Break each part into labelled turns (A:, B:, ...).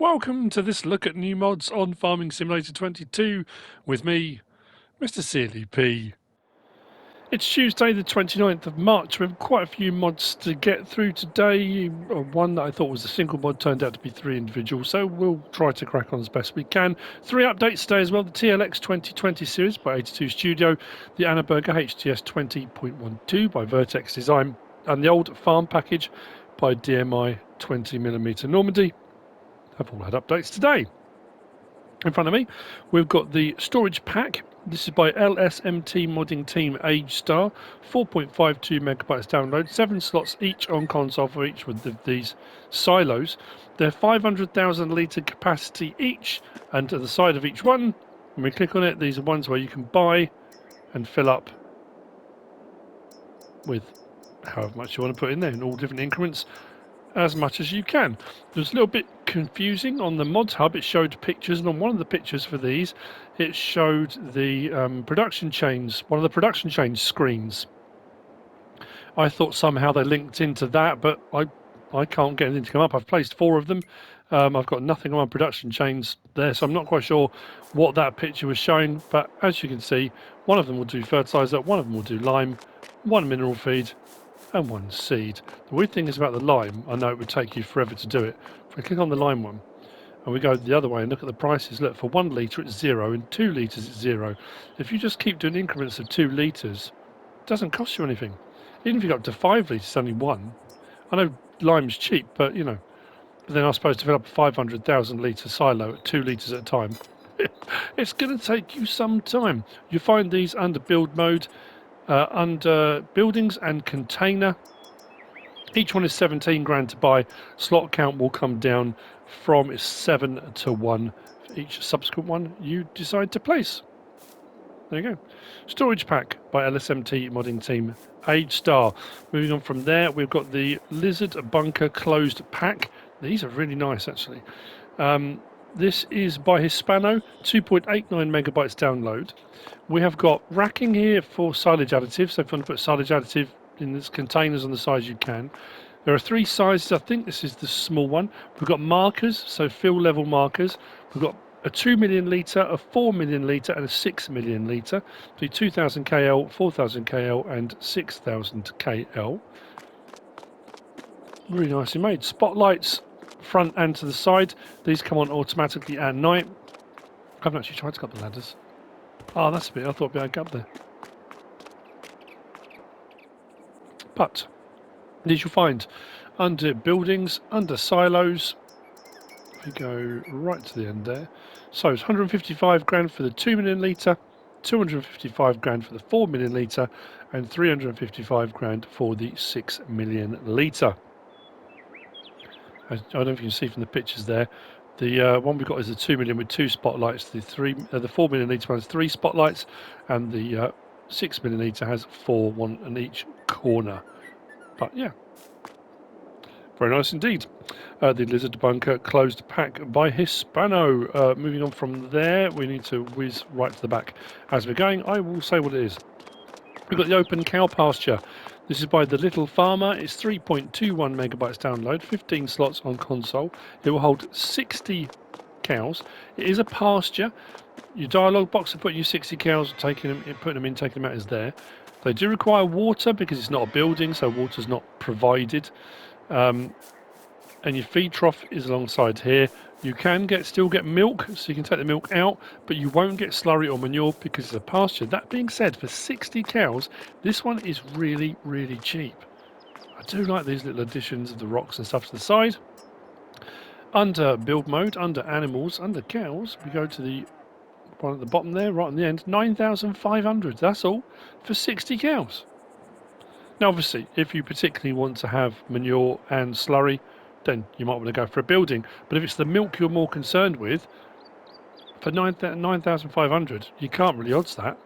A: Welcome to this look at new mods on Farming Simulator 22 with me, Mr. Sealy P. It's Tuesday the 29th of March. We have quite a few mods to get through today. One that I thought was a single mod turned out to be 3 individual, so we'll try to crack on as best we can. 3 updates today as well: the TLX 2020 series by 82 Studio, the Annaberger HTS 20.12 by Vertex Design, and the old farm package by DMI 20mm Normandy have all had updates today. In front of me, we've got the storage pack. This is by LSMT Modding Team Age Star, 4.52 megabytes download, 7 slots each on console for each of these silos. They're 500,000 litre capacity each, and to the side of each one, when we click on it, these are ones where you can buy and fill up with however much you want to put in there in all different increments, as much as you can. It was a little bit confusing on the mods hub. It showed pictures, and on one of the pictures for these it showed the production chains, one of the production chains screens. I thought somehow they linked into that, but I can't get anything to come up. I've placed 4 of them. I've got nothing on my production chains there, so I'm not quite sure what that picture was showing, but as you can see, one of them will do fertilizer, one of them will do lime, one mineral feed, and 1 seed. The weird thing is about the lime, I know it would take you forever to do it. If we click on the lime one and we go the other way and look at the prices, look, for 1 litre it's 0 and 2 litres it's 0. If you just keep doing increments of 2 litres, it doesn't cost you anything. Even if you go up to 5 litres, it's only 1. I know lime's cheap, but you know, but then I'm supposed to fill up a 500,000 litre silo at 2 litres at a time. It's going to take you some time. You find these under build mode, under buildings and container. Each one is 17 grand to buy. Slot count will come down from 7 to 1 for each subsequent one you decide to place. There you go. Storage pack by LSMT Modding Team Age Star. Moving on from there, we've got the Lizard Bunker Closed Pack. These are really nice, actually. This is by Hispano, 2.89 megabytes download. We have got racking here for silage additives. So if you want to put silage additive in these containers on the size you can. There are 3 sizes. I think this is the small one. We've got markers, so fill level markers. We've got a 2 million litre, a 4 million litre, and a 6 million litre. So 2000 KL, 4000 KL, and 6000 KL. Really nicely made. Spotlights, front and to the side. These come on automatically at night. I haven't actually tried to go up the ladders. Oh, that's a bit. I thought I'd go up there. But these you'll find under buildings, under silos. If you go right to the end there. So it's 155 grand for the 2 million litre, 255 grand for the 4 million litre, and 355 grand for the 6 million litre. I don't know if you can see from the pictures there. The one we've got is the 2 million with 2 spotlights. The 4 million litre one has 3 spotlights, and the 6 million litre has 4, 1 in each corner. But yeah, very nice indeed. The Lizard Bunker Closed Pack by Hispano. Moving on from there, we need to whiz right to the back. As we're going, I will say what it is. We've got the Open Cow Pasture. This is by The Little Farmer. It's 3.21 megabytes download, 15 slots on console. It will hold 60 cows. It is a pasture. Your dialogue box for putting your 60 cows, putting them in, taking them out is there. They do require water because it's not a building, so water's not provided. And your feed trough is alongside here. You can still get milk, so you can take the milk out, but you won't get slurry or manure because it's a pasture. That being said, for 60 cows, this one is really, really cheap. I do like these little additions of the rocks and stuff to the side. Under build mode, under animals, under cows, we go to the one at the bottom there, right on the end, 9,500. That's all for 60 cows. Now, obviously, if you particularly want to have manure and slurry, then you might want to go for a building. But if it's the milk you're more concerned with, for 9,500, you can't really odds that.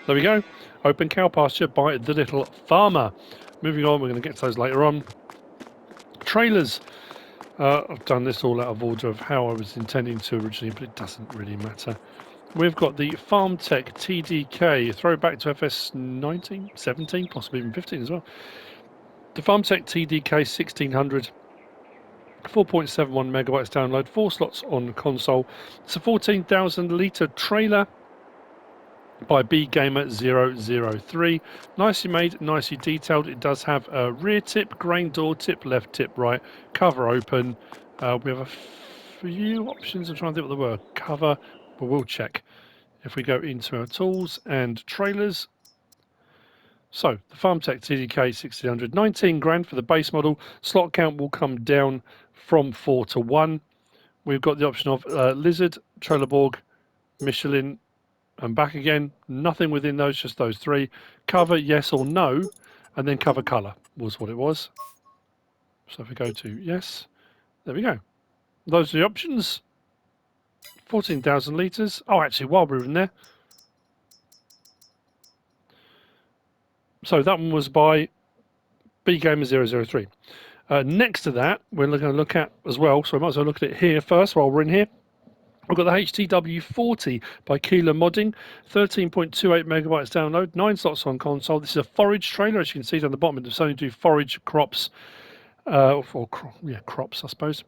A: There we go. Open Cow Pasture by The Little Farmer. Moving on, we're going to get to those later on. Trailers. I've done this all out of order of how I was intending to originally, but it doesn't really matter. We've got the FarmTech TDK, throwback to FS19, 17, possibly even 15 as well. The FarmTech TDK 1600 4.71 megabytes download, 4 slots on console. It's a 14,000 litre trailer by BGamer003. Nicely made, nicely detailed. It does have a rear tip, grain door tip, left tip, right, cover open. We have a few options. I'm trying to think what they were. Cover, but we'll check. If we go into our tools and trailers. So the FarmTech TDK 1600, 19 grand for the base model. Slot count will come down from 4 to 1. We've got the option of Lizard, Trelleborg, Michelin, and back again. Nothing within those, just those three. Cover, yes or no, and then cover color was what it was. So if we go to yes, there we go. Those are the options. 14,000 litres. Oh, actually, while we're in there. So that one was by BGamer003. Next to that, we're going to look at as well, so I might as well look at it here first while we're in here. We've got the HTW40 by Keeler Modding, 13.28 megabytes download, 9 slots on console. This is a forage trailer, as you can see down the bottom. It's only do forage crops, crops, I suppose.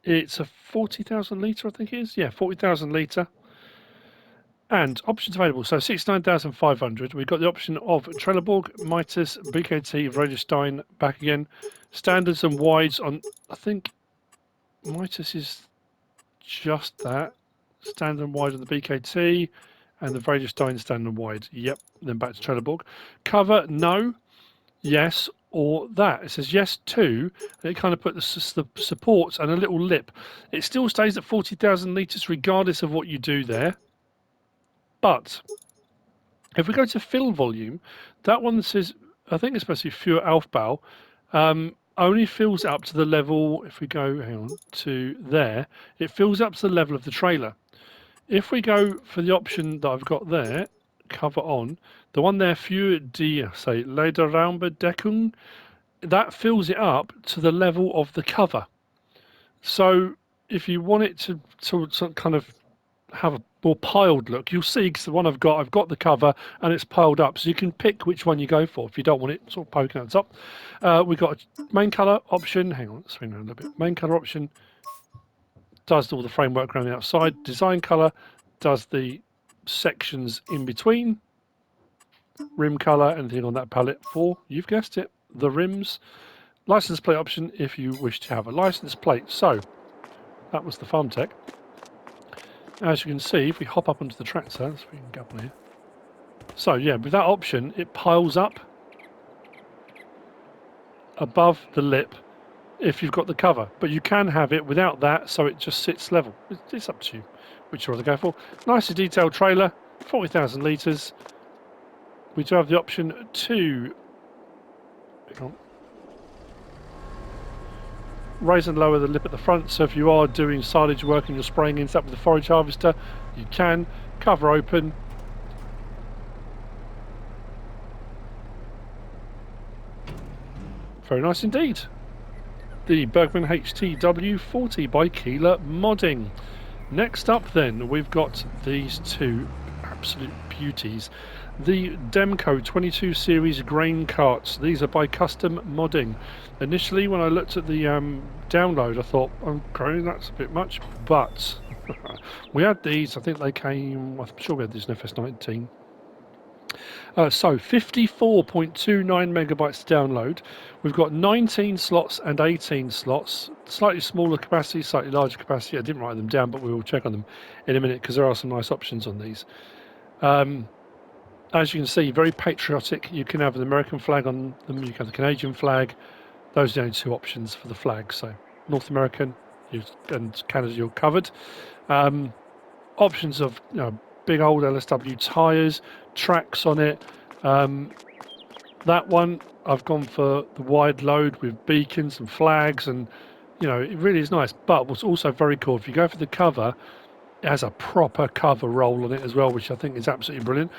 A: It's a 40,000 litre, I think it is. Yeah, 40,000 litre. And options available. So 69,500. We've got the option of Trelleborg, Mitas, BKT, Vredestein, back again. Standards and wides on, I think Mitas is just that. Standard and wide on the BKT, and the Vredestein standard and wide. Yep. Then back to Trelleborg. Cover, no, yes, or that. It says yes to, and it kind of put the supports and a little lip. It still stays at 40,000 litres regardless of what you do there. But if we go to fill volume, that one says, I think it's supposed to be Für Aufbau, only fills up to the level, if we go, hang on, to there, it fills up to the level of the trailer. If we go for the option that I've got there, cover on, the one there, Für die, say, Lederraumbedeckung, that fills it up to the level of the cover. So if you want it to kind of have a more piled look, you'll see, because the one I've got the cover and it's piled up, so you can pick which one you go for if you don't want it sort of poking out the top. We've got a main color option. Hang on, let's swing around a little bit. Main color option does all the framework around the outside. Design color does the sections in between. Rim color, anything on that palette for, you've guessed it, the rims. License plate option if you wish to have a license plate. So that was the FarmTech. As you can see, if we hop up onto the tractor, let's see if we can get up here. So yeah, with that option, it piles up above the lip if you've got the cover, but you can have it without that, so it just sits level. It's up to you which you want to go for. Nicely detailed trailer, 40,000 litres. We do have the option to raise and lower the lip at the front, so if you are doing silage work and you're spraying into that with the forage harvester, you can. Cover open. Very nice indeed. The Bergmann HTW40 by Keeler Modding. Next up then, we've got these two absolute beauties. The Demco 22 series grain carts. These are by Custom Modding. Initially, when I looked at the download, I thought, okay, that's a bit much, but we had these. I think they came, I'm sure we had these in FS19. So 54.29 megabytes to download. We've got 19 slots and 18 slots. Slightly smaller capacity, slightly larger capacity. I didn't write them down, but we will check on them in a minute because there are some nice options on these. As you can see, very patriotic. You can have an American flag on them. You can have the Canadian flag. Those are the only two options for the flag. So North American and Canada, you're covered. Options of big old LSW tyres, tracks on it. That one, I've gone for the wide load with beacons and flags, and it really is nice. But what's also very cool, if you go for the cover, it has a proper cover roll on it as well, which I think is absolutely brilliant.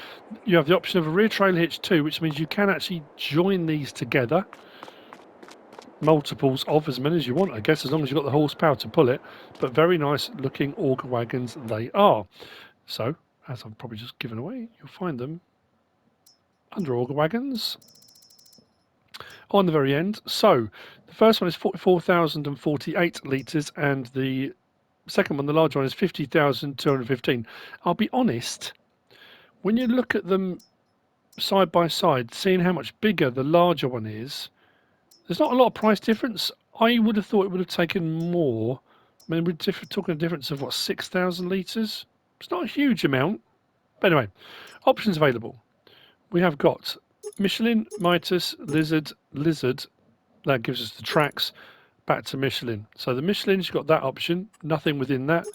A: You have the option of a rear trailer hitch too, which means you can actually join these together. Multiples of as many as you want, I guess, as long as you've got the horsepower to pull it. But very nice looking auger wagons they are. So, as I've probably just given away, you'll find them under auger wagons. on the very end. So the first one is 44,048 litres, and the second one, the large one, is 50,215. I'll be honest, when you look at them side by side, seeing how much bigger the larger one is, there's not a lot of price difference. I would have thought it would have taken more. I mean, we're talking a difference of what, 6,000 litres? It's not a huge amount. But anyway, options available. We have got Michelin, Mitas, Lizard. That gives us the tracks back to Michelin. So the Michelin's got that option, nothing within that.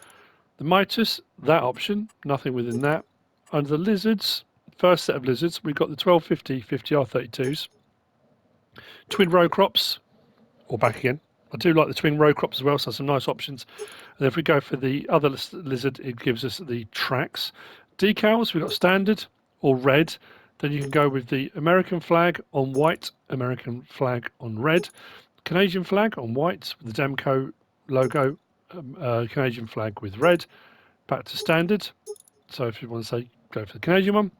A: The Mitas, that option, nothing within that. Under the Lizards, first set of Lizards, we've got the 1250 50R32s. Twin row crops, or back again. I do like the twin row crops as well, so some nice options. And if we go for the other Lizard, it gives us the tracks. Decals, we've got standard or red. Then you can go with the American flag on white, American flag on red, Canadian flag on white with the Demco logo, Canadian flag with red, back to standard. So if you want to say go for the Canadian one.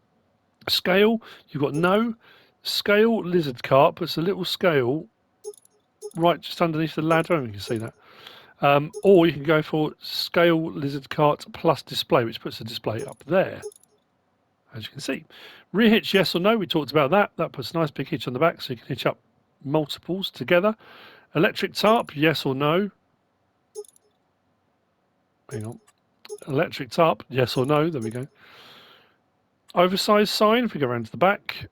A: Scale, you've got no scale lizard cart, but it's a little scale right just underneath the ladder, and you can see that. Or you can go for scale lizard cart plus display, which puts the display up there, as you can see. Rear hitch, yes or no, we talked about that. That puts a nice big hitch on the back, so you can hitch up multiples together. Electric tarp, yes or no. Hang on. Electric tarp, yes or no. There we go. Oversized sign, if we go around to the back.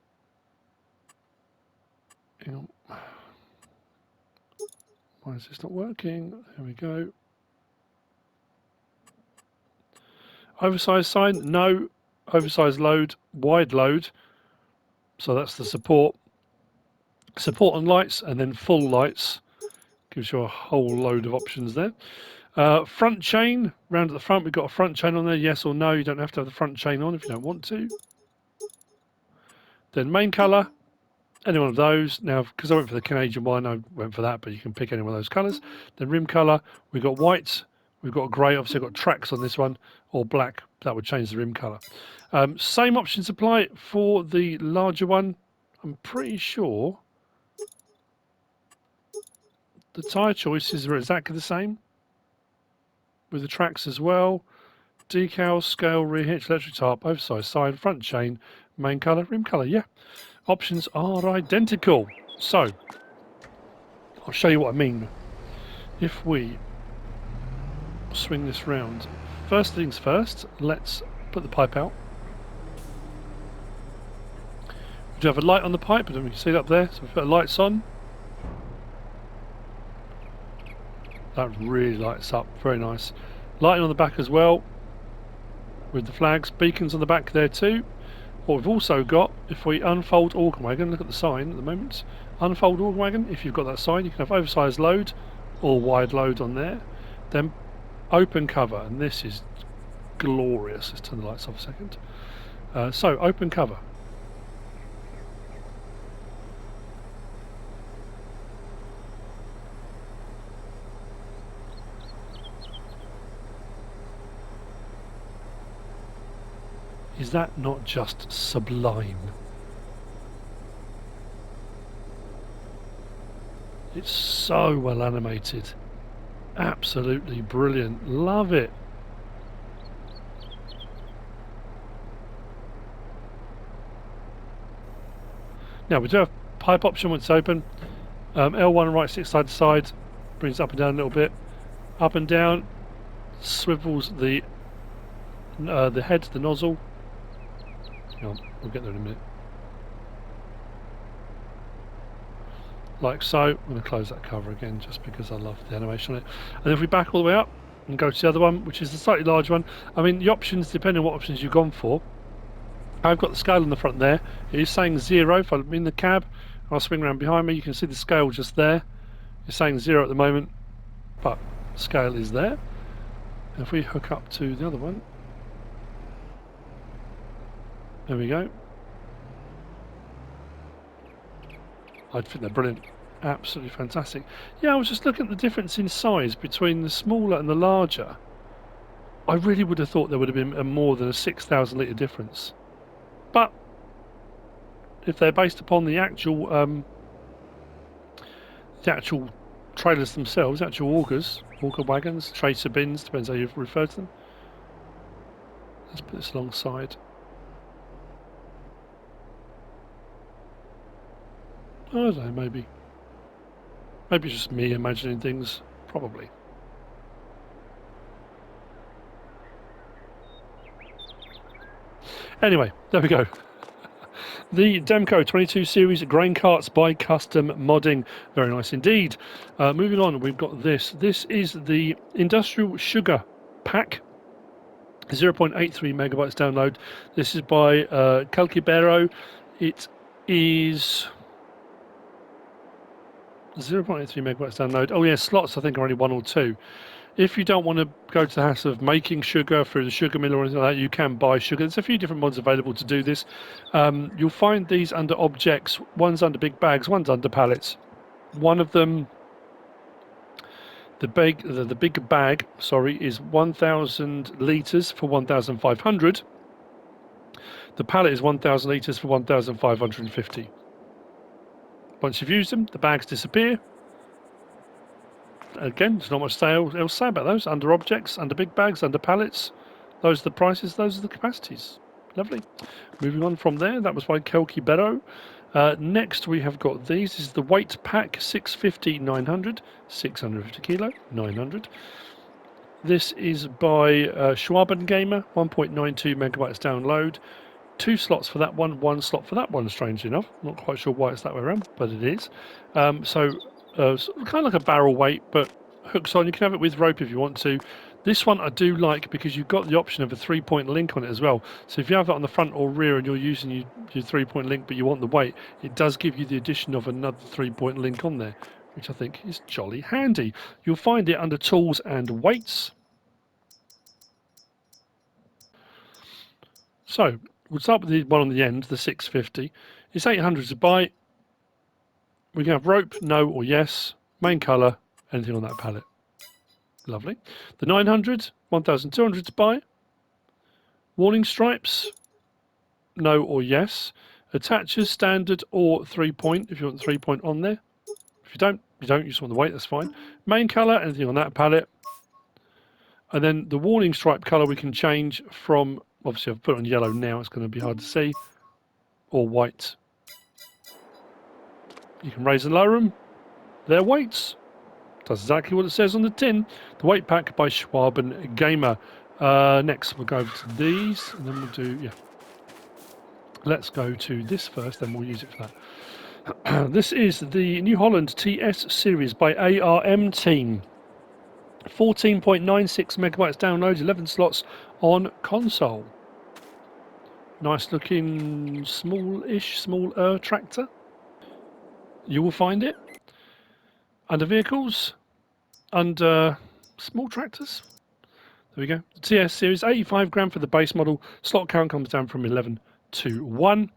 A: Hang on. Why is this not working? There we go. Oversized sign, no. Oversized load, wide load. So that's the support. Support on lights and then full lights. Gives you a whole load of options there. Front chain, round at the front, we've got a front chain on there, yes or no. You don't have to have the front chain on if you don't want to. Then main colour, any one of those. Now, because I went for the Canadian one, I went for that, but you can pick any one of those colours. Then rim colour, we've got white, we've got grey, obviously I've got tracks on this one, or black, that would change the rim colour. Same options apply for the larger one. I'm pretty sure the tyre choices are exactly the same with the tracks as well. Decals, scale, rear hitch, electric tarp, oversized sign, front chain, main colour, rim colour. Yeah, options are identical. So I'll show you what I mean. If we swing this round, first things first, let's put the pipe out. We do have a light on the pipe, and we can see it up there. So we put the lights on. That really lights up, very nice. Lighting on the back as well, with the flags, beacons on the back there too. What we've also got, if we unfold organ wagon, look at the sign at the moment. Unfold organ wagon, if you've got that sign, you can have oversized load or wide load on there. Then open cover, and this is glorious. Let's turn the lights off a second. So open cover. Is that not just sublime? It's so well animated. Absolutely brilliant. Love it. Now we do have pipe option when it's open. L1 right stick side to side, brings up and down a little bit. Up and down, swivels the head, the nozzle. Hang on, we'll get there in a minute. Like so. I'm going to close that cover again just because I love the animation on it. And if we back all the way up and go to the other one, which is the slightly larger one, I mean the options, depending on what options you've gone for. I've got the scale on the front there. It is saying 0. If I'm in the cab, I'll swing around behind me, you can see the scale just there. It's saying 0 at the moment, but the scale is there. And if we hook up to the other one, there we go. I think they're brilliant. Absolutely fantastic. Yeah, I was just looking at the difference in size between the smaller and the larger. I really would have thought there would have been more than a 6,000 litre difference. But if they're based upon the actual the actual trailers themselves, actual augers, auger wagons, tracer bins, depends how you refer to them. Let's put this alongside. I don't know, maybe it's just me imagining things, probably. Anyway, there we go. The Demco 22 series grain carts by Custom Modding. Very nice indeed. Moving on, we've got this. This is the Industrial Sugar Pack. 0.83 megabytes download. This is by Calquibero. It is 0.83 megabytes download. Oh yeah, slots I think are only 1 or 2. If you don't want to go to the hassle of making sugar through the sugar mill or anything like that, you can buy sugar. There's a few different mods available to do this. You'll find these under objects. One's under big bags, one's under pallets. One of them, the big bag, sorry, is 1,000 litres for 1,500. The pallet is 1,000 litres for 1,550. Once you've used them, the bags disappear. Again, there's not much else to say about those. Under objects, under big bags, under pallets. Those are the prices, those are the capacities. Lovely. Moving on from there, that was by Calquibero. Next we have got these. This is the weight pack 650 900, 650 kilo, 900. This is by Schwaben Gamer, 1.92 megabytes download. 2 slots for that one, 1 slot for that one, strangely enough. Not quite sure why it's that way around, but it is. Kind of like a barrel weight, but hooks on. You can have it with rope if you want to. This one I do like because you've got the option of a 3-point link on it as well. So if you have it on the front or rear and you're using your 3-point link but you want the weight, it does give you the addition of another 3-point link on there, which I think is jolly handy. You'll find it under tools and weights. So we'll start with the one on the end, the 650. It's 800 to buy. We can have rope, no or yes. Main colour, anything on that palette. Lovely. The 900, 1,200 to buy. Warning stripes, no or yes. Attachers, standard or 3-point, if you want the 3-point on there. If you don't, you just want the weight, that's fine. Main colour, anything on that palette. And then the warning stripe colour we can change from, obviously I've put it on yellow now, it's going to be hard to see, or white. You can raise and lower them. Their weights. Does exactly what it says on the tin. The weight pack by Schwaben Gamer. Next, we'll go over to these, and then we'll do, yeah. Let's go to this first, then we'll use it for that. This is the New Holland TS series by ARM Team. 14.96 megabytes download, 11 slots on console. Nice looking smaller tractor. You will find it under vehicles, under small tractors. There we go. The TS series, 85 grand for the base model. Slot count comes down from 11 to 1.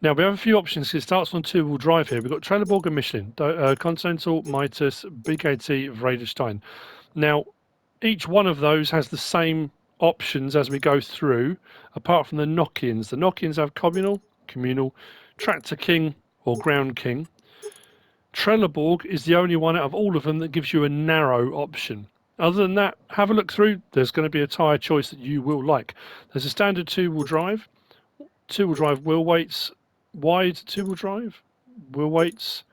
A: Now we have a few options. It starts on 2-wheel drive here. We've got Trelleborg and Michelin, Continental, Mitas, BKT, Vredestein. Now, each one of those has the same options as we go through, apart from the knock-ins. The knock-ins have communal, Tractor King or Ground King. Trelleborg is the only one out of all of them that gives you a narrow option. Other than that, have a look through. There's going to be a tyre choice that you will like. There's a standard 2-wheel drive, 2-wheel drive wheel weights, wide 2-wheel drive, wheel weights,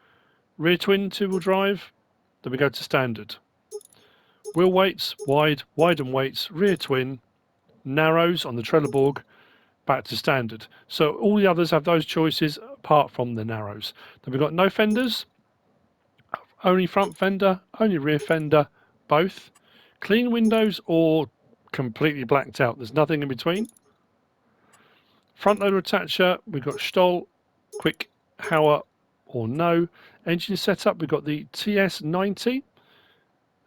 A: rear twin 2-wheel drive. Then we go to standard. Wheel weights, wide and weights, rear twin, narrows on the Trelleborg, back to standard. So all the others have those choices apart from the narrows. Then we've got no fenders, only front fender, only rear fender, both. Clean windows or completely blacked out. There's nothing in between. Front loader attacher, we've got Stoll, quick, Hauer or no. Engine setup, we've got the TS90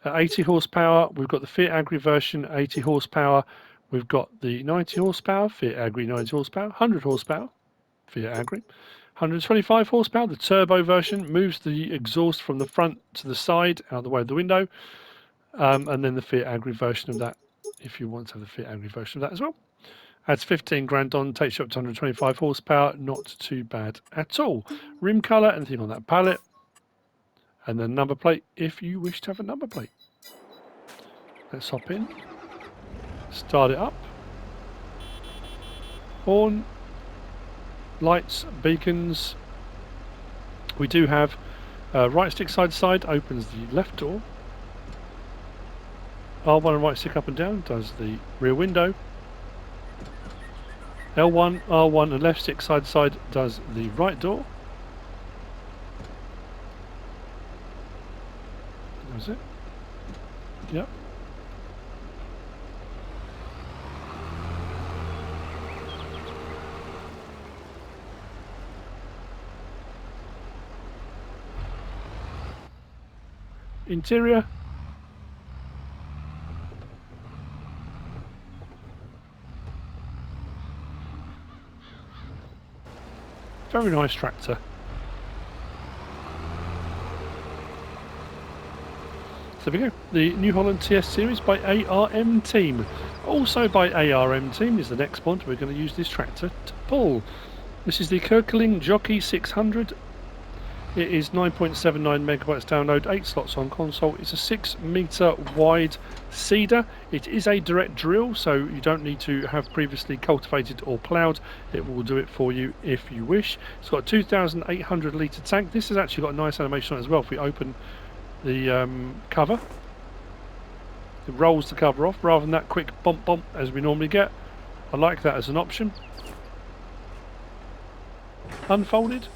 A: at 80 horsepower. We've got the Fiat Agri version, 80 horsepower. We've got the 90 horsepower, Fiat Agri 90 horsepower, 100 horsepower, Fiat Agri. 125 horsepower, the turbo version, moves the exhaust from the front to the side, out the way of the window. And then the Fiat Agri version of that, if you want to have the Fiat Agri version of that as well. Adds 15 grand on, takes you up to 125 horsepower, not too bad at all. Rim colour, anything on that palette. and then number plate if you wish to have a number plate. Let's hop in, start it up. Horn, lights, beacons. We do have right stick side to side opens the left door. R1 and right stick up and down does the rear window. L1, R1 and left stick side to side does the right door. That was it. Yep. Interior. Very nice tractor. So there we go. The New Holland TS Series by ARM Team. Also by ARM Team is the next one we're going to use this tractor to pull. This is the Kirkling Jockey 600. It is 9.79 megabytes download, 8 slots on console. It's a 6 meter wide seeder. It is a direct drill, so you don't need to have previously cultivated or ploughed. It will do it for you if you wish. It's got a 2,800 litre tank. This has actually got a nice animation on it as well. If we open the cover, it rolls the cover off rather than that quick bump bump as we normally get. I like that as an option. Unfolded.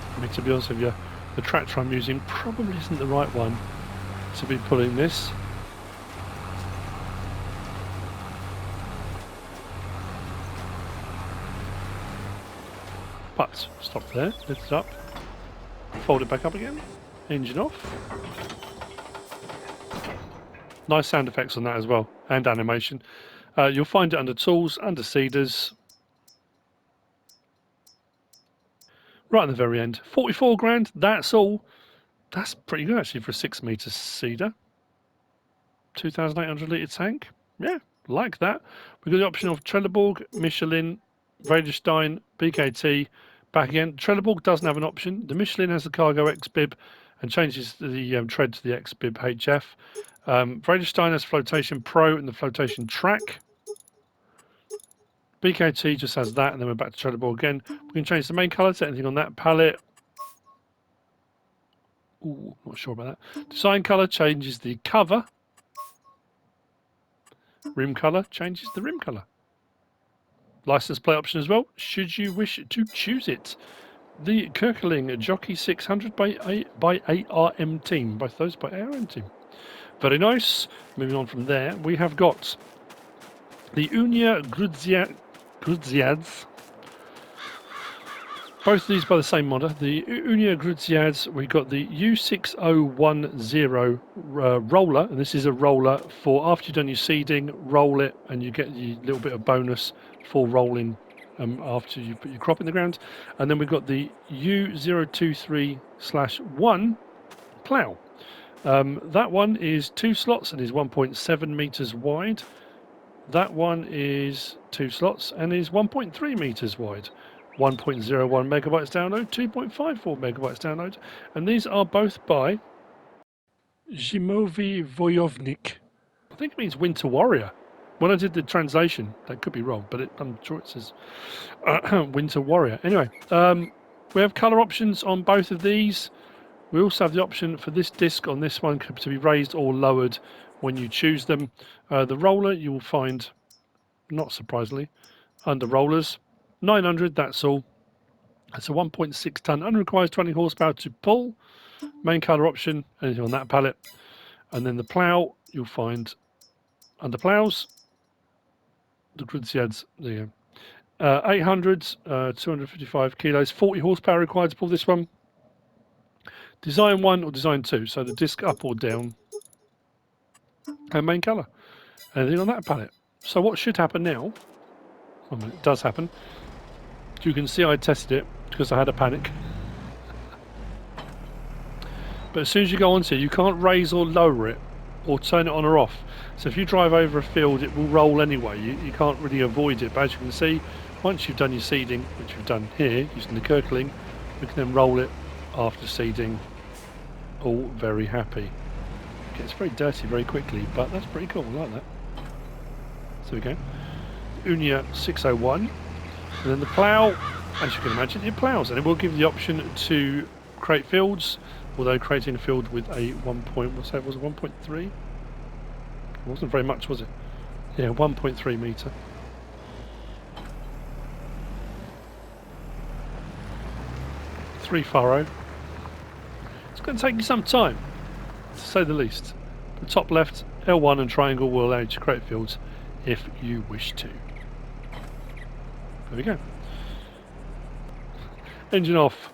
A: I mean, to be honest with you, the tractor I'm using probably isn't the right one to be pulling this. But stop there, lift it up, fold it back up again, engine off. Nice sound effects on that as well, and animation. You'll find it under tools, under seeders. Right at the very end, 44 grand, that's all. That's pretty good actually for a 6 meter seeder. 2,800 litre tank. Yeah, like that. We've got the option of Trelleborg, Michelin, Vredestein, BKT. Back again, Trelleborg doesn't have an option. The Michelin has the Cargo X-Bib and changes the tread to the X-Bib HF. Vredestein has Flotation Pro and the Flotation Track. BKT just has that, and then we're back to Trelleborg again. We can change the main colour to anything on that palette. Ooh, not sure about that. Design colour changes the cover. Rim colour changes the rim colour. License plate option as well, should you wish to choose it. The Kirkling Jockey 600 by ARM Team. Both those by ARM Team. Very nice. Moving on from there, we have got the Unia Grudziads. Both of these by the same modder. The Unia Grudziads, we've got the U6010 roller, and this is a roller for after you've done your seeding, roll it, and you get a little bit of bonus for rolling after you put your crop in the ground. And then we've got the U023/1 plough. That one is 2 slots and is 1.7 meters wide. That one is 2 slots and is 1.3 meters wide. 1.01 megabytes download, 2.54 megabytes download, and these are both by Zimowy Wojownik. I think it means Winter Warrior. When I did the translation, that could be wrong, but I'm sure it says Winter Warrior. Anyway, we have colour options on both of these. We also have the option for this disc on this one to be raised or lowered when you choose them. The roller you will find, not surprisingly, under rollers. 900, that's all. It's a 1.6 tonne and requires 20 horsepower to pull. Main colour option, anything on that palette. And then the plough, you'll find under ploughs, the Grudziads, there you go. 800s, 255 kilos, 40 horsepower required to pull this one. Design 1 or Design 2, so the disc up or down. And main colour. Anything on that palette. So what should happen now, I mean, it does happen. You can see I tested it because I had a panic. But as soon as you go onto it, you can't raise or lower it or turn it on or off. So if you drive over a field, it will roll anyway. You can't really avoid it. But as you can see, once you've done your seeding, which you've done here using the Kirkling, we can then roll it after seeding. All very happy. It gets very dirty very quickly, but that's pretty cool. I like that. So we go. Unia 601. And then the plough, as you can imagine, it ploughs. And it will give you the option to create fields, although creating a field with a 1 point, what's that, was it 1.3? It wasn't very much, was it? Yeah, 1.3 metre. Three furrow. It's going to take you some time, to say the least. The top left, L1 and triangle will allow you to create fields if you wish to. There we go. Engine off.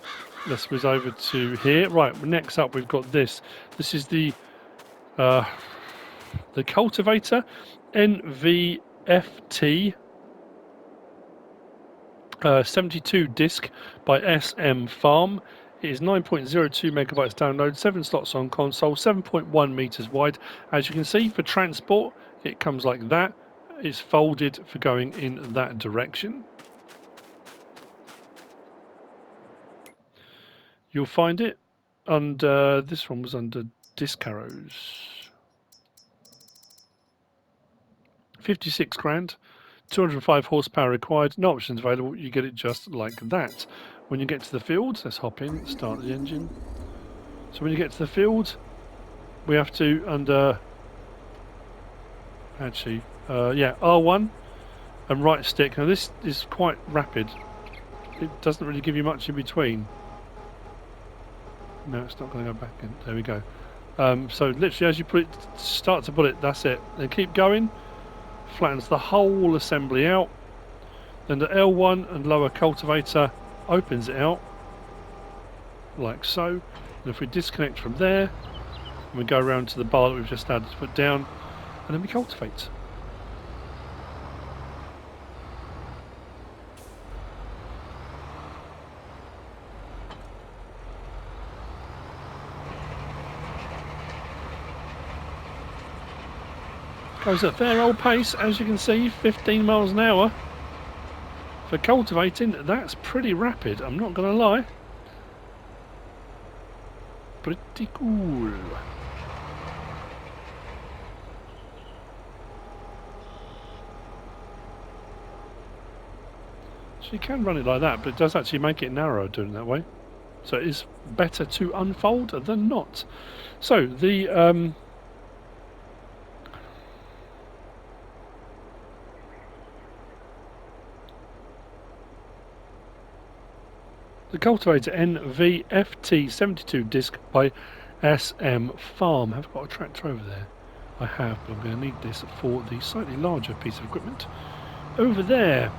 A: Let's whiz over to here. Right, next up we've got this. This is the cultivator NVFT 72 disc by SM Farm. It is 9.02 megabytes download, 7 slots on console, 7.1 meters wide. As you can see, for transport, it comes like that. It's folded for going in that direction. You'll find it under, this one was under disc arrows. 56 grand, 205 horsepower required, no options available, you get it just like that. When you get to the field, let's hop in, start the engine. So when you get to the field, we have to, under, actually, R1 and right stick. Now this is quite rapid. It doesn't really give you much in between. No, it's not going to go back in. There we go. So literally as you put it, start to put it, that's it. Then keep going. Flattens the whole assembly out. Then the L1 and lower cultivator opens it out. Like so. And if we disconnect from there, and we go around to the bar that we've just started to put down, and then we cultivate. Goes at a fair old pace, as you can see, 15 miles an hour. For cultivating, that's pretty rapid, I'm not going to lie. Pretty cool. So you can run it like that, but it does actually make it narrower doing it that way. So it is better to unfold than not. So the cultivator NVFT 72 disc by SM Farm. Have I got a tractor over there? I have, but I'm going to need this for the slightly larger piece of equipment over there.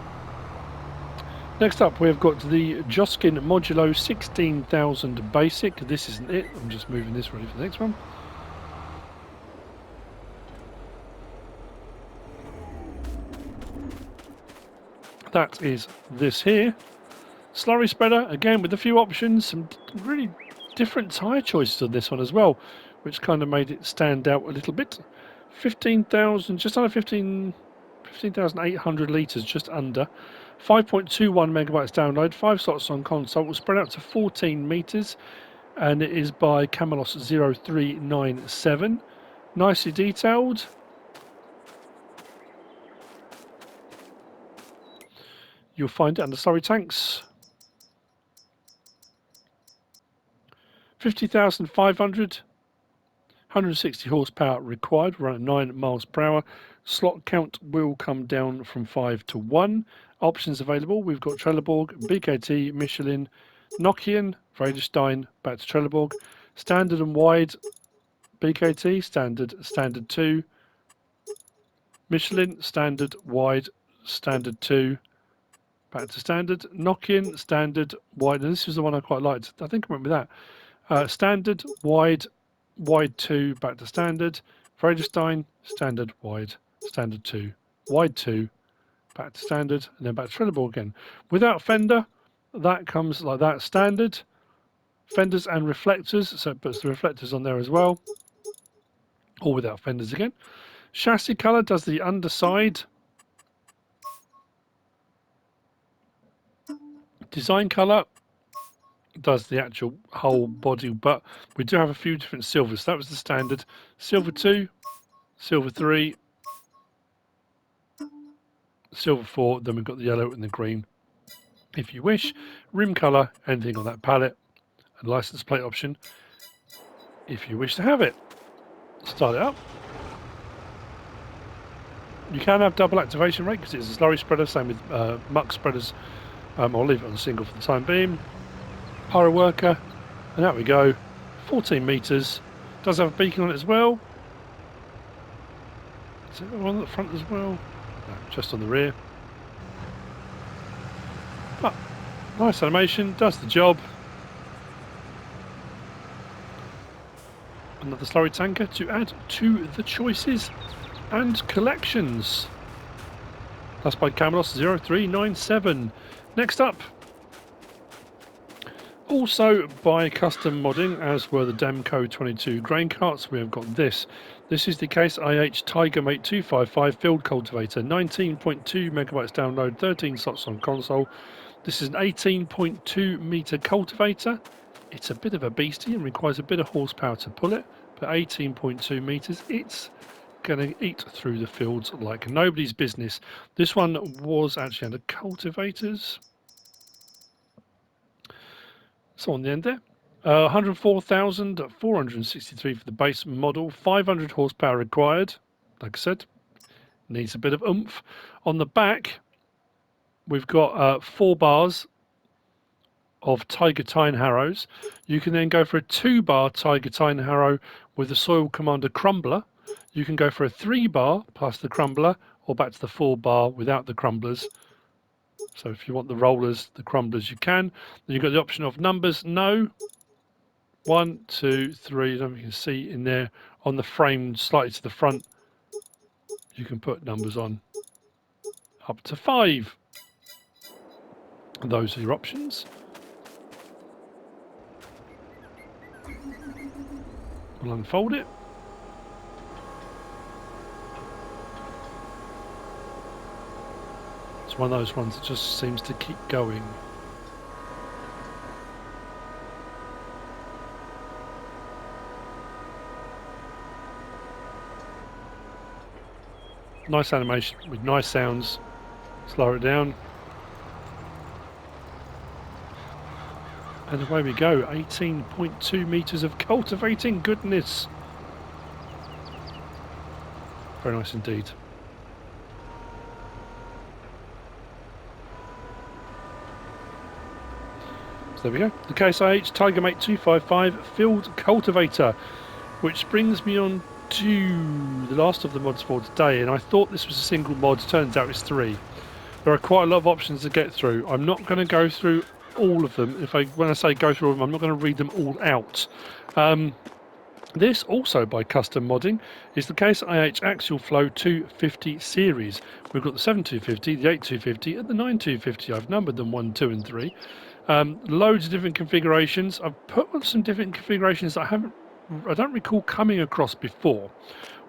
A: Next up we've got the Joskin Modulo 16,000 basic. This isn't it, I'm just moving this ready for the next one. That is this here. Slurry spreader, again with a few options, some really different tyre choices on this one as well, which kind of made it stand out a little bit. 15,000, just under 15,800 litres, just under. 5.21 megabytes download, 5 slots on console, will spread out to 14 metres, and it is by Camelos 0397. Nicely detailed. You'll find it under slurry tanks. 50,500, 160 horsepower required, run at 9 miles per hour. Slot count will come down from 5 to 1. Options available, we've got Trelleborg, BKT, Michelin, Nokian, Vredestein, back to Trelleborg. Standard and wide, BKT, standard 2. Michelin, standard, wide, standard 2. Back to standard. Nokian, standard, wide. And this was the one I quite liked. I think I went with that. Standard, wide, wide 2, back to standard. Vredestein, standard, wide, standard 2, wide 2, back to standard, and then back to Trelleborg again. Without fender, that comes like that, standard, Fenders and reflectors, so it puts the reflectors on there as well, or without fenders again. Chassis colour does the underside. Design colour does the actual whole body, but we do have a few different silvers. That was the standard. Silver 2, Silver 3, Silver 4, then we've got the yellow and the green. If you wish, rim colour, anything on that palette, and license plate option if you wish to have it. Start it up. You can have double activation rate because it's a slurry spreader, same with muck spreaders. I'll leave it on single for the time being. Pyro worker, and out we go. 14 metres. Does have a beacon on it as well. Is it on the front as well? No, just on the rear. But nice animation, does the job. Another slurry tanker to add to the choices and collections. That's by Camelos0397. Next up, also by custom modding, as were the Demco 22 grain carts, we have got this. This is the Case IH Tiger Mate 255 Field Cultivator, 19.2 megabytes download, 13 slots on console. This is an 18.2 metre cultivator. It's a bit of a beastie and requires a bit of horsepower to pull it, but 18.2 metres, it's going to eat through the fields like nobody's business. This one was actually under cultivators. So on the end there, 104,463 for the base model, 500 horsepower required. Like I said, needs a bit of oomph. On the back, we've got 4 bars of Tiger Tine harrows. You can then go for a 2-bar Tiger Tine harrow with the Soil Commander Crumbler. You can go for a 3-bar plus the Crumbler, or back to the 4-bar without the crumblers. So if you want the rollers, the crumblers, you can. Then you've got the option of numbers, no. 1, 2, 3, I don't know if you can see in there on the frame slightly to the front, you can put numbers on up to 5. And those are your options. We'll unfold it. It's one of those ones that just seems to keep going. Nice animation with nice sounds. Slow it down. And away we go. 18.2 metres of cultivating goodness. Very nice indeed. So there we go. The Case IH Tiger Mate 255 Field Cultivator, which brings me on to the last of the mods for today. And I thought this was a single mod. Turns out it's 3. There are quite a lot of options to get through. I'm not going to go through all of them. When I say go through them, I'm not going to read them all out. This, also by custom modding, is the Case IH Axial Flow 250 series. We've got the 7250, the 8250 and the 9250. I've numbered them 1, 2 and 3. Loads of different configurations. I've put on some different configurations that I don't recall coming across before.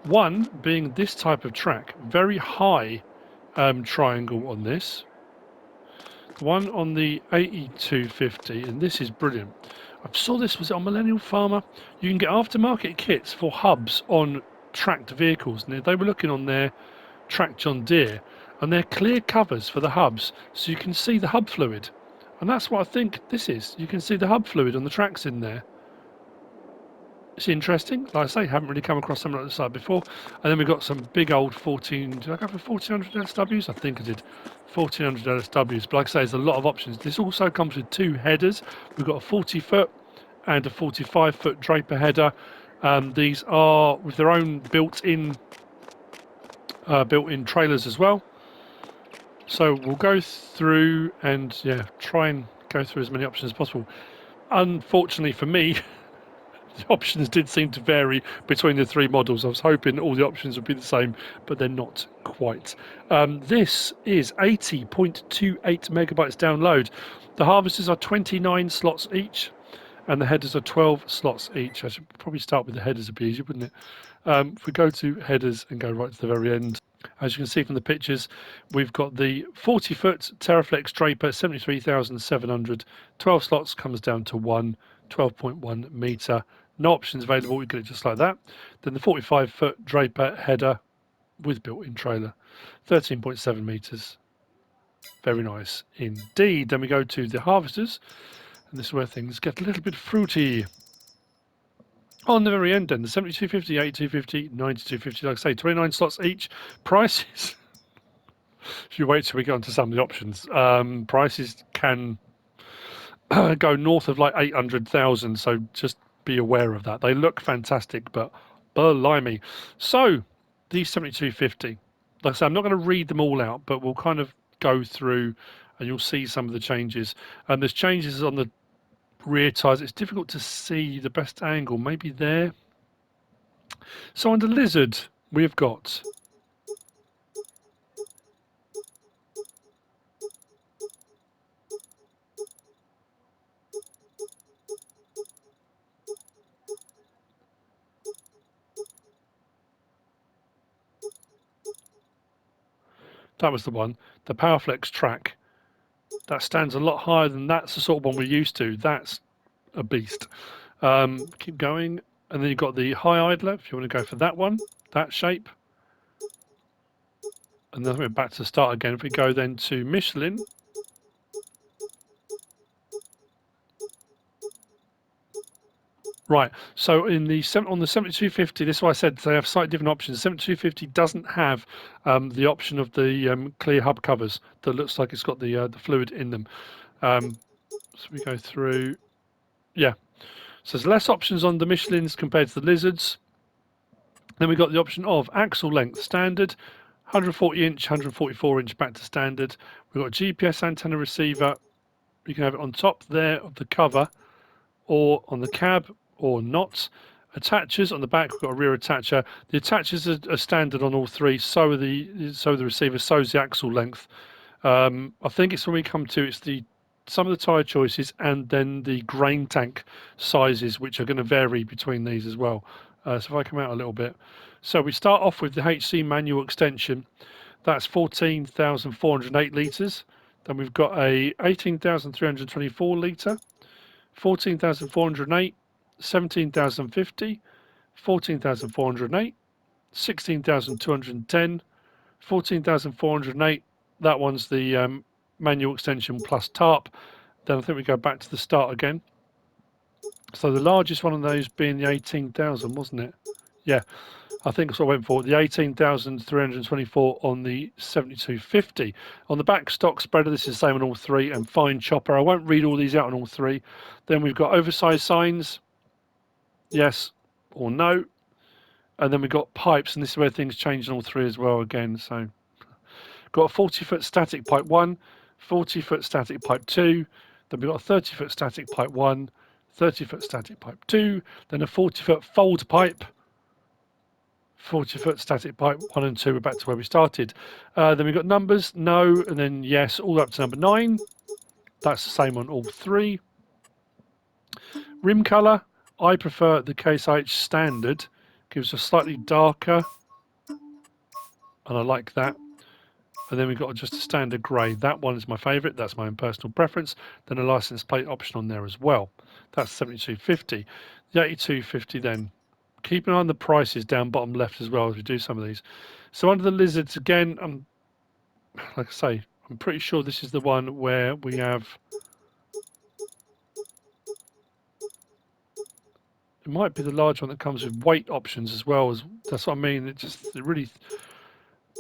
A: One being this type of track, very high triangle on this. The one on the 8250, and this is brilliant. I saw this, was it on Millennial Farmer? You can get aftermarket kits for hubs on tracked vehicles. And they were looking on their tracked John Deere, and they're clear covers for the hubs, so you can see the hub fluid. And that's what I think this is. You can see the hub fluid on the tracks in there. It's interesting. Like I say, haven't really come across something like this before. And then we've got some big old 14... Did I go for 1400 LSWs? I think I did. 1400 LSWs. But like I say, there's a lot of options. This also comes with 2 headers. We've got a 40-foot and a 45-foot Draper header. These are with their own built-in trailers as well. So we'll go through and try and go through as many options as possible. Unfortunately for me, the options did seem to vary between the 3 models. I was hoping all the options would be the same, but they're not quite. This is 80.28 megabytes download. The harvesters are 29 slots each, and the headers are 12 slots each. I should probably start with the headers, it'd be easier, wouldn't it? If we go to headers and go right to the very end, as you can see from the pictures, we've got the 40-foot Terraflex Draper, 73,700. 12 slots comes down to 12.1 metre. No options available, we get it just like that. Then the 45-foot Draper header with built-in trailer, 13.7 metres. Very nice indeed. Then we go to the harvesters, and this is where things get a little bit fruity. On the very end then, the 7250, 8250, 9250, like I say, 29 slots each. Prices, if you wait till we get onto some of the options, prices can go north of like 800,000, so just be aware of that. They look fantastic, but blimey. So, these 7250, like I say, I'm not going to read them all out, but we'll kind of go through and you'll see some of the changes. And there's changes on the rear tyres. It's difficult to see the best angle, maybe there. So under Lizard, we've got that was the one, the Powerflex track. That stands a lot higher than that's the sort of one we're used to. That's a beast. Keep going. And then you've got the high idler, if you want to go for that one, that shape. And then we're back to the start again. If we go then to Michelin, right, so on the 7250, this is why I said they have slightly different options. The 7250 doesn't have the option of the clear hub covers that looks like it's got the fluid in them. So we go through, yeah. So there's less options on the Michelins compared to the Lizards. Then we've got the option of axle length standard, 140 inch, 144 inch back to standard. We've got a GPS antenna receiver. You can have it on top there of the cover or on the cab or not. Attachers on the back, we've got a rear attacher. The attachers are standard on all three, so are the receiver, so is the axle length. I think it's when we come to some of the tyre choices and then the grain tank sizes, which are going to vary between these as well. So if I come out a little bit. So we start off with the HC manual extension. That's 14,408 litres. Then we've got a 18,324 litre, 14,408, 17,050, 14,408, 16,210, 14,408. That one's the manual extension plus tarp. Then I think we go back to the start again. So the largest one of those being the 18,000, wasn't it? Yeah, I think that's what I went for. The 18,324 on the 7250. On the back stock spreader, this is the same on all three, and fine chopper. I won't read all these out on all three. Then we've got oversized signs, yes or no. And then we've got pipes, and this is where things change on all three as well again. So got a 40-foot static pipe 1, 40-foot static pipe 2, then we've got a 30-foot static pipe 1, 30-foot static pipe 2, then a 40-foot fold pipe, 40-foot static pipe 1 and 2. We're back to where we started. Then we've got numbers, no, and then yes, all up to number 9. That's the same on all three. Rim colour, I prefer the Case IH standard. Gives a slightly darker, and I like that. And then we've got just a standard grey. That one is my favourite. That's my own personal preference. Then a license plate option on there as well. That's 7250. The 8250 then. Keep an eye on the prices down bottom left as well as we do some of these. So under the Lizards again, like I say, I'm pretty sure this is the one where we have. It might be the large one that comes with weight options as well. That's what I mean. It really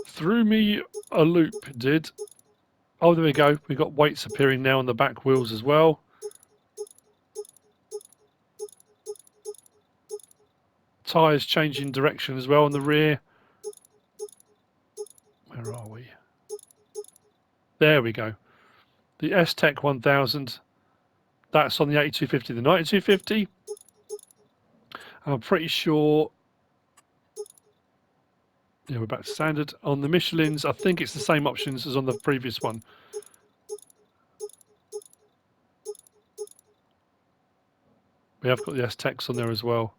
A: threw me a loop, it did. Oh, there we go. We've got weights appearing now on the back wheels as well. Tyres changing direction as well on the rear. Where are we? There we go. The S-Tech 1000. That's on the 8250. The 9250. I'm pretty sure. Yeah, we're back to standard. On the Michelins, I think it's the same options as on the previous one. We have got the S-Tex on there as well.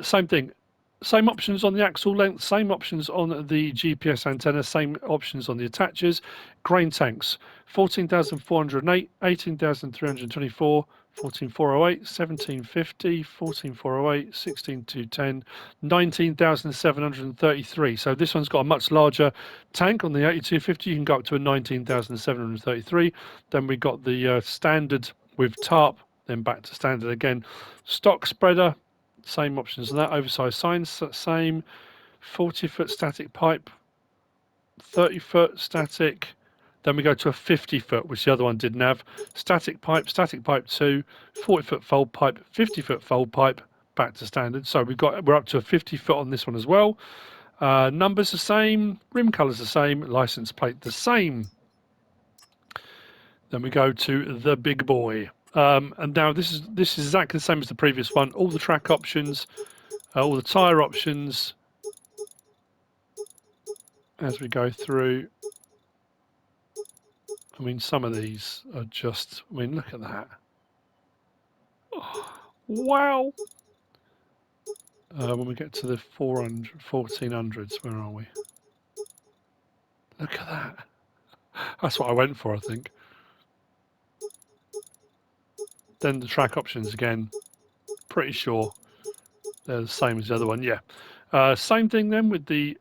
A: Same thing. Same options on the axle length, same options on the GPS antenna, same options on the attachers. Grain tanks, 14,408, 18,324, 14,408, 1750, 14,408, 16,210, 19,733. So this one's got a much larger tank on the 8250. You can go up to a 19,733. Then we got the standard with tarp, then back to standard again. Stock spreader, same options as that. Oversized signs, same. 40-foot static pipe, 30-foot static. Then we go to a 50-foot, which the other one didn't have. Static pipe 2, 40-foot fold pipe, 50-foot fold pipe, back to standard. So we're up to a 50-foot on this one as well. Numbers the same, rim colours the same, license plate the same. Then we go to the big boy. And now this is exactly the same as the previous one. All the track options, all the tyre options as we go through. I mean, some of these are just, I mean, look at that. Oh, wow. When we get to the 1400s, where are we? Look at that. That's what I went for, I think. Then the track options again, pretty sure they're the same as the other one, yeah. Same thing then with the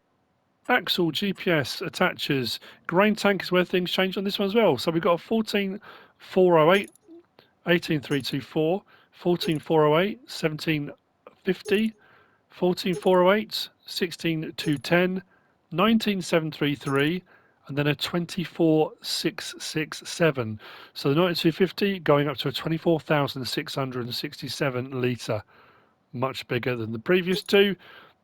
A: axle, GPS, attaches, grain tank is where things change on this one as well. So we've got a 14,408, 18,324, 14,408, 1750, 14,408, 16,210, 19,733, and then a 24,667. So the 9250 going up to a 24,667 litre, much bigger than the previous two.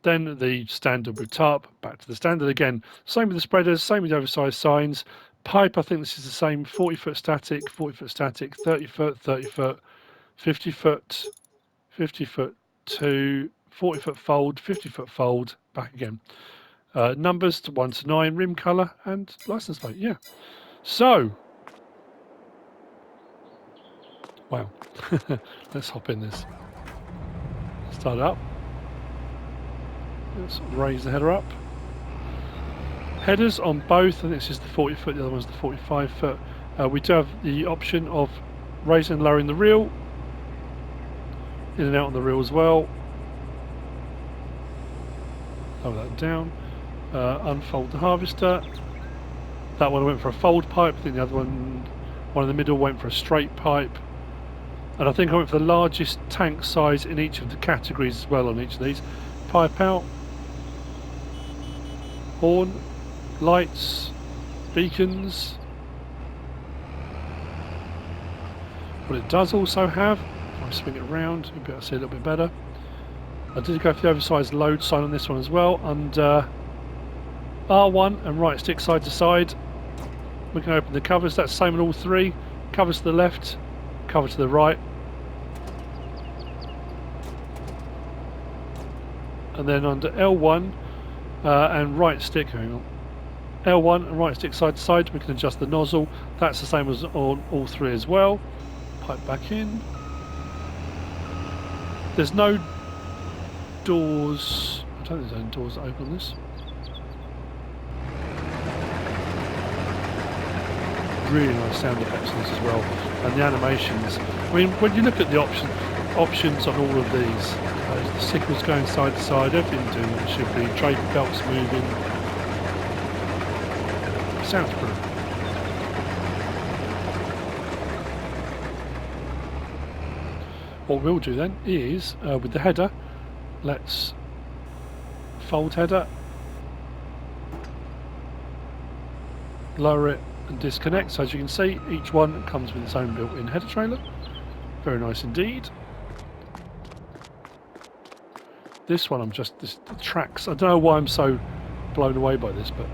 A: Then the standard with tarp, back to the standard again. Same with the spreaders, same with the oversized signs. Pipe, I think this is the same, 40-foot static, 40-foot static, 30-foot, 30-foot, 50-foot, 50-foot 2, 40-foot fold, 50-foot fold, back again. Numbers to 1 to 9, rim colour and license plate, yeah. So, wow. Let's hop in this. Start it up. Let's raise the header up. Headers on both, I think this is the 40-foot, the other one's the 45-foot. We do have the option of raising and lowering the reel, in and out on the reel as well. Lower that down. Unfold the harvester. That one went for a fold pipe. I think the other one in the middle went for a straight pipe. And I think I went for the largest tank size in each of the categories as well on each of these. Pipe out. Horn. Lights. Beacons. What it does also have, if I swing it around, you'll be able to see a little bit better. I did go for the oversized load sign on this one as well, and R1 and right stick side to side. We can open the covers, that's the same on all three. Covers to the left, cover to the right. And then under L1 and right stick, hang on. L1 and right stick side to side, we can adjust the nozzle. That's the same as on all three as well. Pipe back in. There's no doors. I don't think there's any doors that open on this. Really nice sound effects on this as well, and the animations. I mean, when you look at the options on all of these, the signals going side to side, everything doing what it should be. Draper belts moving. Sounds brilliant. What we'll do then is, with the header, let's fold header, lower it and disconnect. So as you can see, each one comes with its own built-in header trailer. Very nice indeed. This one, the tracks, I don't know why I'm so blown away by this, but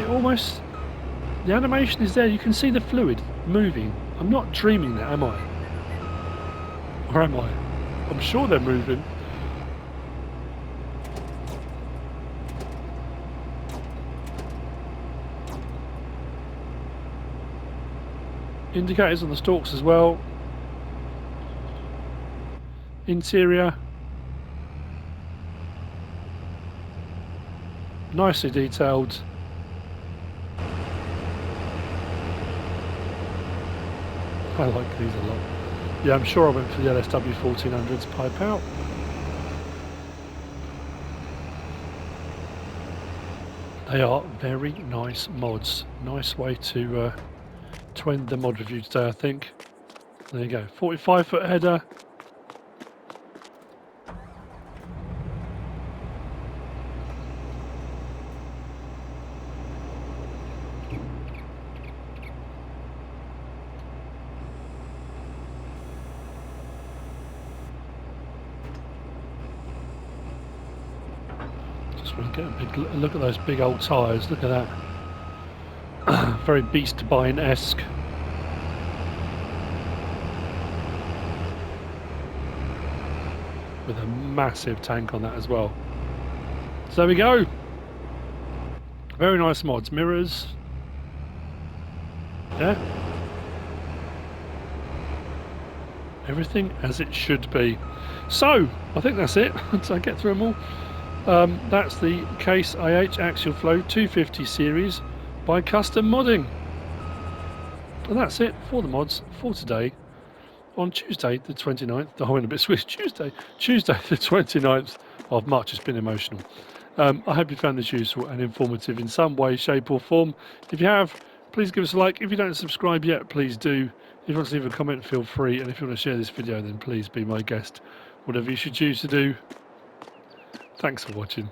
A: it almost, the animation is there. You can see the fluid moving. I'm not dreaming that, am I? Or am I? I'm sure they're moving. Indicators on the stalks as well. Interior. Nicely detailed. I like these a lot. Yeah, I'm sure I went for the LSW 1400s pipe out. They are very nice mods. Nice way to end the mod review today, I think. There you go. 45-foot header. Just want to get a big look at those big old tyres. Look at that. Very Beast-Bine-esque. With a massive tank on that as well. So there we go. Very nice mods. Mirrors. Yeah. Everything as it should be. So, I think that's it. Once I get through them all. That's the Case IH Axial Flow 250 series by Custom Modding. And that's it for the mods for today. On Tuesday the 29th, I went a bit Swiss, Tuesday the 29th of March. It's been emotional. I hope you found this useful and informative in some way, shape or form. If you have, please give us a like. If you don't subscribe yet, please do. If you want to leave a comment, feel free. And if you want to share this video, then please be my guest. Whatever you should choose to do. Thanks for watching.